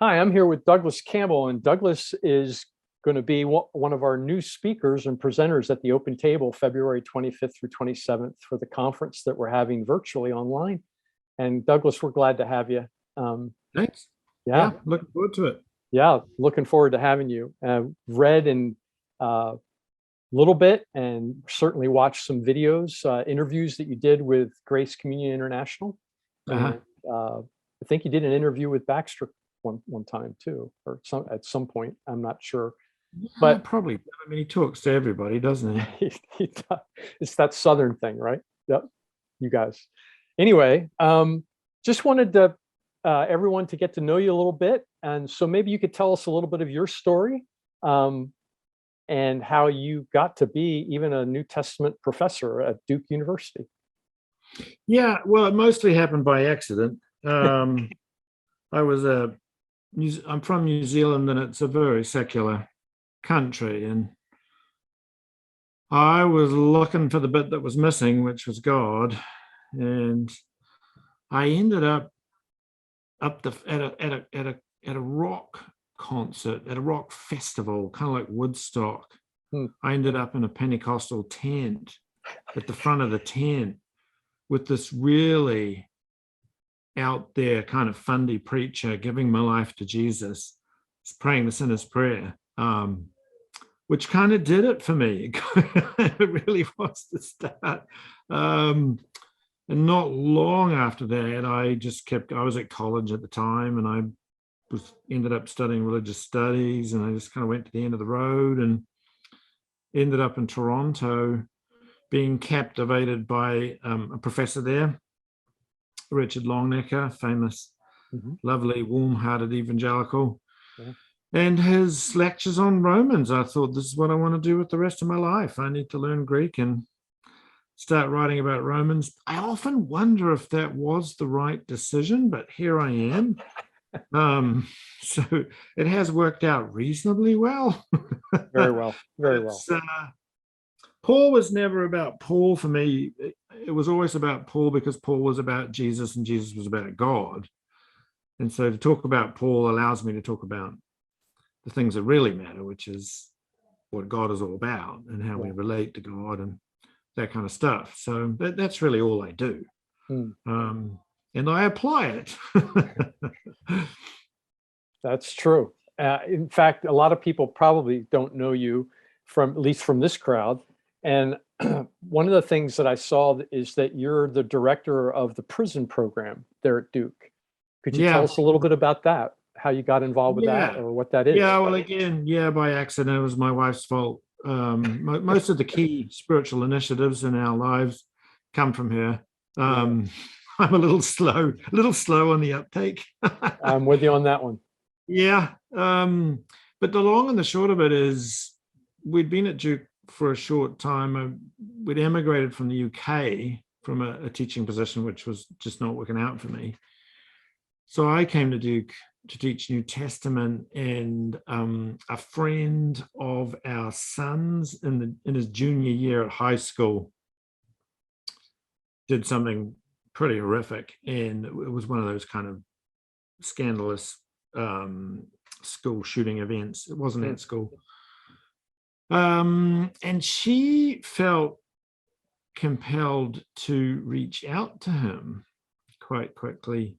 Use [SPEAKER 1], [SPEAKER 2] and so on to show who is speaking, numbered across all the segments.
[SPEAKER 1] Hi, I'm here with Douglas Campbell, and Douglas is going to be one of our new speakers and presenters at the Open Table February 25th through 27th for the conference that we're having virtually online. And Douglas, we're glad to have you.
[SPEAKER 2] Thanks.
[SPEAKER 1] Yeah,
[SPEAKER 2] Looking forward to it.
[SPEAKER 1] yeah, looking forward to having you. Read and little bit and certainly watched some videos, interviews that you did with Grace Communion International.
[SPEAKER 2] Uh-huh.
[SPEAKER 1] And I think you did an interview with Baxter one time too, or at some point. I'm not sure, but
[SPEAKER 2] Probably. I mean, he talks to everybody, doesn't he?
[SPEAKER 1] it's that Southern thing, right? Yep, you guys. Anyway, just wanted to everyone to get to know you a little bit, and so maybe you could tell us a little bit of your story. And how you got to be even a New Testament professor at Duke University.
[SPEAKER 2] Yeah, well, it mostly happened by accident. I'm from New Zealand, and it's a very secular country, and I was looking for the bit that was missing, which was God, and I ended up at a rock concert, at a rock festival, kind of like Woodstock. I ended up in a Pentecostal tent at the front of the tent with this really out there kind of fundy preacher giving my life to Jesus, praying the sinner's prayer, which kind of did it for me. It really was the start. And not long after that, I was at college at the time, and I ended up studying religious studies, and I just kind of went to the end of the road and ended up in Toronto, being captivated by a professor there, Richard Longnecker, famous, lovely, warm-hearted evangelical. Yeah. And his lectures on Romans. I thought, this is what I want to do with the rest of my life. I need to learn Greek and start writing about Romans. I often wonder if that was the right decision, but here I am. So it has worked out reasonably well.
[SPEAKER 1] Very well.
[SPEAKER 2] Paul was never about Paul for me. It was always about Paul because Paul was about Jesus and Jesus was about God. And so to talk about Paul allows me to talk about the things that really matter, which is what God is all about and how we relate to God and that kind of stuff. So that's really all I do. And I apply it.
[SPEAKER 1] That's true. In fact, a lot of people probably don't know you at least from this crowd. And one of the things that I saw is that you're the director of the prison program there at Duke. Could you tell us a little bit about that? How you got involved with that, or what that is?
[SPEAKER 2] Yeah, well, again, by accident. It was my wife's fault. Most of the key spiritual initiatives in our lives come from her. I'm a little slow on the uptake.
[SPEAKER 1] I'm with you on that one.
[SPEAKER 2] Yeah. But the long and the short of it is we'd been at Duke for a short time. We'd emigrated from the UK from a teaching position, which was just not working out for me. So I came to Duke to teach New Testament, and a friend of our son's in his junior year at high school did something pretty horrific, and it was one of those kind of scandalous school shooting events. It wasn't at school. And she felt compelled to reach out to him quite quickly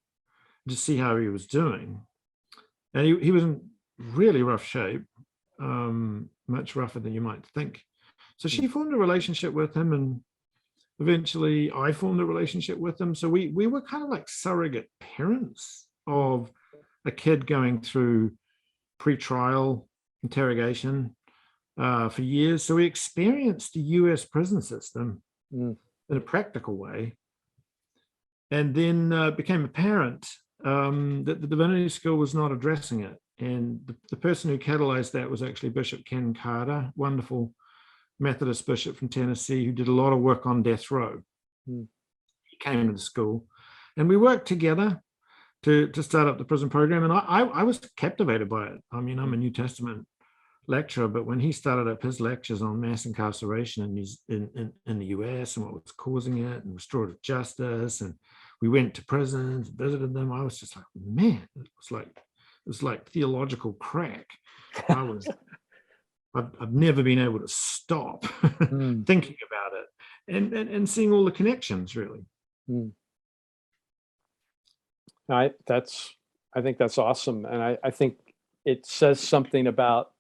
[SPEAKER 2] to see how he was doing. And he was in really rough shape, much rougher than you might think. So she formed a relationship with him, and eventually I formed a relationship with him. So we were kind of like surrogate parents of a kid going through pre-trial interrogation for years. So we experienced the US prison system in a practical way, and then became apparent that the divinity school was not addressing it. And the person who catalyzed that was actually Bishop Ken Carter, wonderful Methodist bishop from Tennessee, who did a lot of work on death row. He came to the school, and we worked together to start up the prison program. And I was captivated by it. I mean, I'm a New Testament lecturer, but when he started up his lectures on mass incarceration in the US and what was causing it and restorative justice, and we went to prisons, visited them, I was just like, man, it was like was like theological crack. I was, I've never been able to stop
[SPEAKER 1] Mm,
[SPEAKER 2] thinking about it and seeing all the connections, really.
[SPEAKER 1] mm. I think that's awesome, and I think it says something about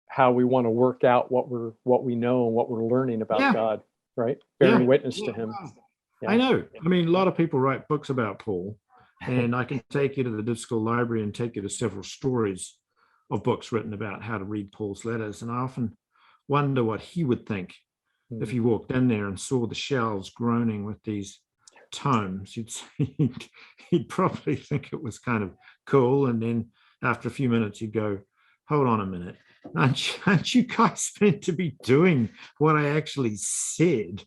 [SPEAKER 1] how we want to work out what we know and what we're learning about
[SPEAKER 2] Yeah,
[SPEAKER 1] God, right?
[SPEAKER 2] yeah,
[SPEAKER 1] Bearing witness
[SPEAKER 2] yeah.
[SPEAKER 1] to Him.
[SPEAKER 2] Wow. I
[SPEAKER 1] Yeah,
[SPEAKER 2] know. I mean, a lot of people write books about Paul, and I can take you to the Div School library and take you to several stories of books written about how to read Paul's letters. And I often wonder what he would think if
[SPEAKER 1] mm,
[SPEAKER 2] he walked in there and saw the shelves groaning with these tomes. He'd probably think it was kind of cool. And then after a few minutes, he'd go, hold on a minute. Aren't you guys meant to be doing what I actually said?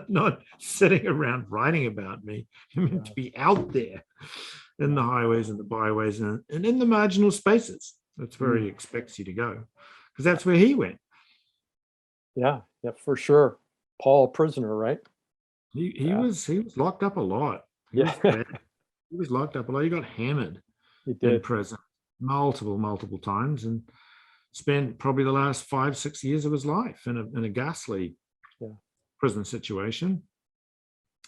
[SPEAKER 2] Not sitting around writing about me. You're meant to
[SPEAKER 1] yeah,
[SPEAKER 2] be out there in the highways and the byways and in the marginal spaces. That's where he
[SPEAKER 1] mm,
[SPEAKER 2] expects you to go, because that's where he went.
[SPEAKER 1] yeah, yeah, for sure. Paul, a prisoner, right? Yeah,
[SPEAKER 2] He was locked up a lot. He
[SPEAKER 1] yeah,
[SPEAKER 2] was bad. He was locked up a lot. He got hammered
[SPEAKER 1] he
[SPEAKER 2] in
[SPEAKER 1] did.
[SPEAKER 2] prison multiple times, and spent probably the last 5, 6 years of his life in a ghastly
[SPEAKER 1] Yeah,
[SPEAKER 2] prison situation.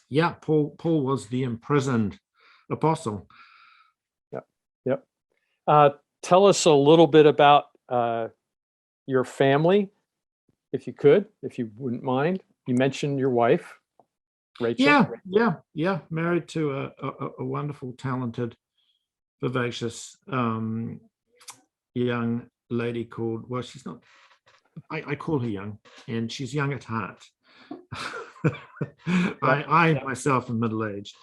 [SPEAKER 2] Yeah, Paul was the imprisoned apostle.
[SPEAKER 1] yep, yep. Uh, Tell us a little bit about your family, if you could, if you wouldn't mind. You mentioned your wife, Rachel.
[SPEAKER 2] Yeah. Married to a wonderful, talented, vivacious young lady called, well, she's not, I call her young, and she's young at heart.
[SPEAKER 1] Yeah,
[SPEAKER 2] I myself am middle-aged,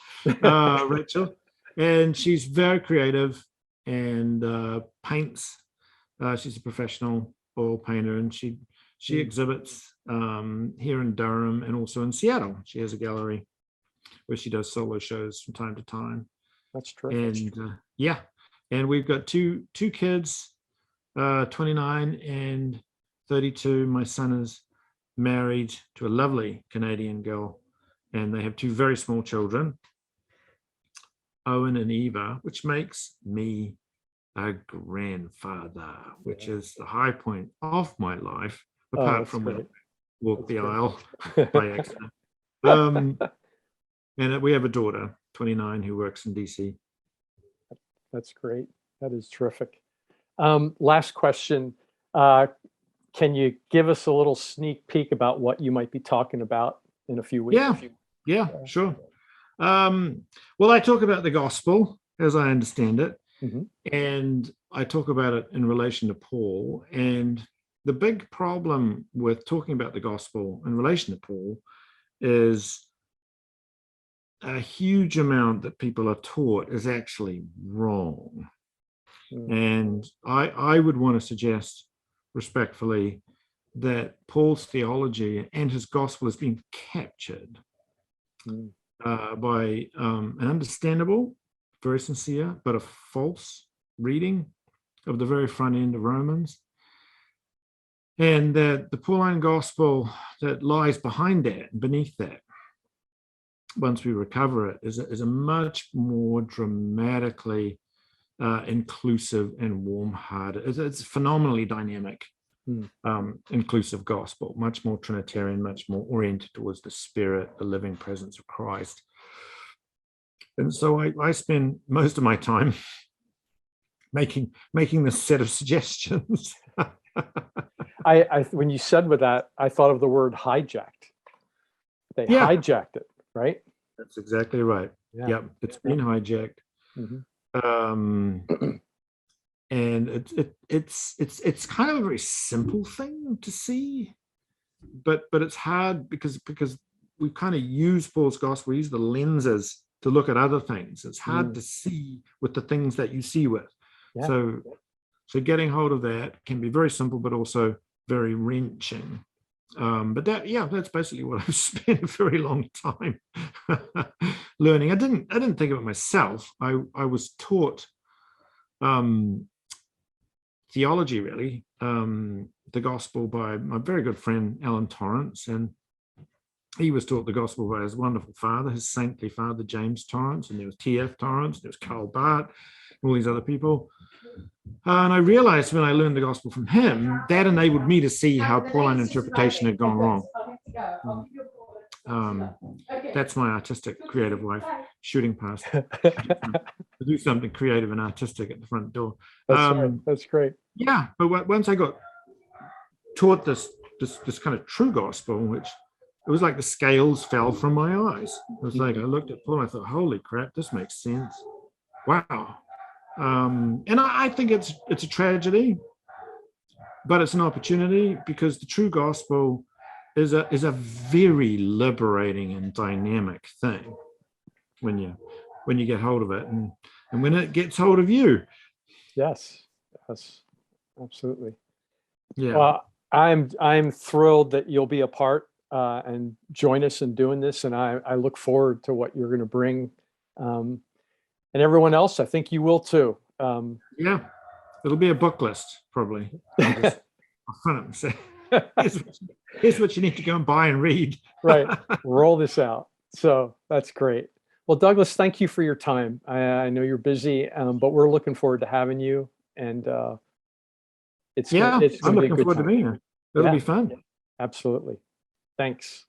[SPEAKER 2] Rachel, and she's very creative and paints. She's a professional oil painter, and she
[SPEAKER 1] mm,
[SPEAKER 2] exhibits here in Durham and also in Seattle. She has a gallery where she does solo shows from time to time.
[SPEAKER 1] that's terrific.
[SPEAKER 2] And yeah, and we've got two kids, 29 and 32. My son is married to a lovely Canadian girl, and they have two very small children, Owen and Eva, which makes me a grandfather, which
[SPEAKER 1] Yeah.
[SPEAKER 2] is the high point of my life,
[SPEAKER 1] Oh,
[SPEAKER 2] apart
[SPEAKER 1] that's
[SPEAKER 2] from when I
[SPEAKER 1] great.
[SPEAKER 2] walk
[SPEAKER 1] That's
[SPEAKER 2] the aisle
[SPEAKER 1] great.
[SPEAKER 2] by accident. And we have a daughter, 29, who works in DC.
[SPEAKER 1] That's great. That is terrific. Last question. Uh, can you give us a little sneak peek about what you might be talking about in a few weeks?
[SPEAKER 2] Yeah, sure. Well, I talk about the gospel as I understand it,
[SPEAKER 1] Mhm.
[SPEAKER 2] and I talk about it in relation to Paul. And the big problem with talking about the gospel in relation to Paul is a huge amount that people are taught is actually wrong.
[SPEAKER 1] Mm,
[SPEAKER 2] And I would want to suggest respectfully that Paul's theology and his gospel has been captured
[SPEAKER 1] mm,
[SPEAKER 2] by an understandable, very sincere, but a false reading of the very front end of Romans. And that the Pauline gospel that lies behind that, beneath that, once we recover it, is a much more dramatically inclusive and warm-hearted. It's phenomenally dynamic,
[SPEAKER 1] mm.
[SPEAKER 2] inclusive gospel, much more Trinitarian, much more oriented towards the Spirit, the living presence of Christ. And so I spend most of my time making this set of suggestions.
[SPEAKER 1] When you said with that, I thought of the word hijacked. They
[SPEAKER 2] Yeah,
[SPEAKER 1] hijacked it, right?
[SPEAKER 2] that's exactly right.
[SPEAKER 1] Yeah.
[SPEAKER 2] Yep, it's been hijacked.
[SPEAKER 1] Mhm.
[SPEAKER 2] Um, and it's kind of a very simple thing to see, but it's hard because we kind of use Paul's gospel, we use the lenses to look at other things. It's hard
[SPEAKER 1] Mm,
[SPEAKER 2] to see with the things that you see with.
[SPEAKER 1] yeah.
[SPEAKER 2] So getting hold of that can be very simple, but also very wrenching. But that's basically what I've spent a very long time learning. I didn't think of it myself. I was taught theology, really, the gospel by my very good friend Alan Torrance, and he was taught the gospel by his wonderful father, his saintly father, James Torrance, and there was T.F. Torrance, there was Karl Barth, all these other people. And I realized when I learned the gospel from him, that enabled me to see how Pauline interpretation had gone wrong. That's my artistic, creative life, shooting past to do something creative and artistic at the front door.
[SPEAKER 1] That's right. That's great.
[SPEAKER 2] Yeah, but once I got taught this kind of true gospel, which it was like the scales fell from my eyes. It was like I looked at Paul and I thought, holy crap, this makes sense. Wow. And I think it's a tragedy, but it's an opportunity, because the true gospel is a very liberating and dynamic thing when you get hold of it, and when it gets hold of you.
[SPEAKER 1] Yes, absolutely.
[SPEAKER 2] Yeah.
[SPEAKER 1] Well, I'm thrilled that you'll be a part and join us in doing this, and I look forward to what you're going to bring. And everyone else, I think you will too.
[SPEAKER 2] Yeah, it'll be a book list probably. I'll front it and say, here's what you need to go and buy and read.
[SPEAKER 1] Right, roll this out. So that's great. Well, Douglas, thank you for your time. I know you're busy, but we're looking forward to having you. And
[SPEAKER 2] I'm
[SPEAKER 1] it's gonna
[SPEAKER 2] looking
[SPEAKER 1] be a good
[SPEAKER 2] forward to
[SPEAKER 1] time.
[SPEAKER 2] being here. It'll
[SPEAKER 1] Yeah.
[SPEAKER 2] be fun.
[SPEAKER 1] Absolutely. Thanks.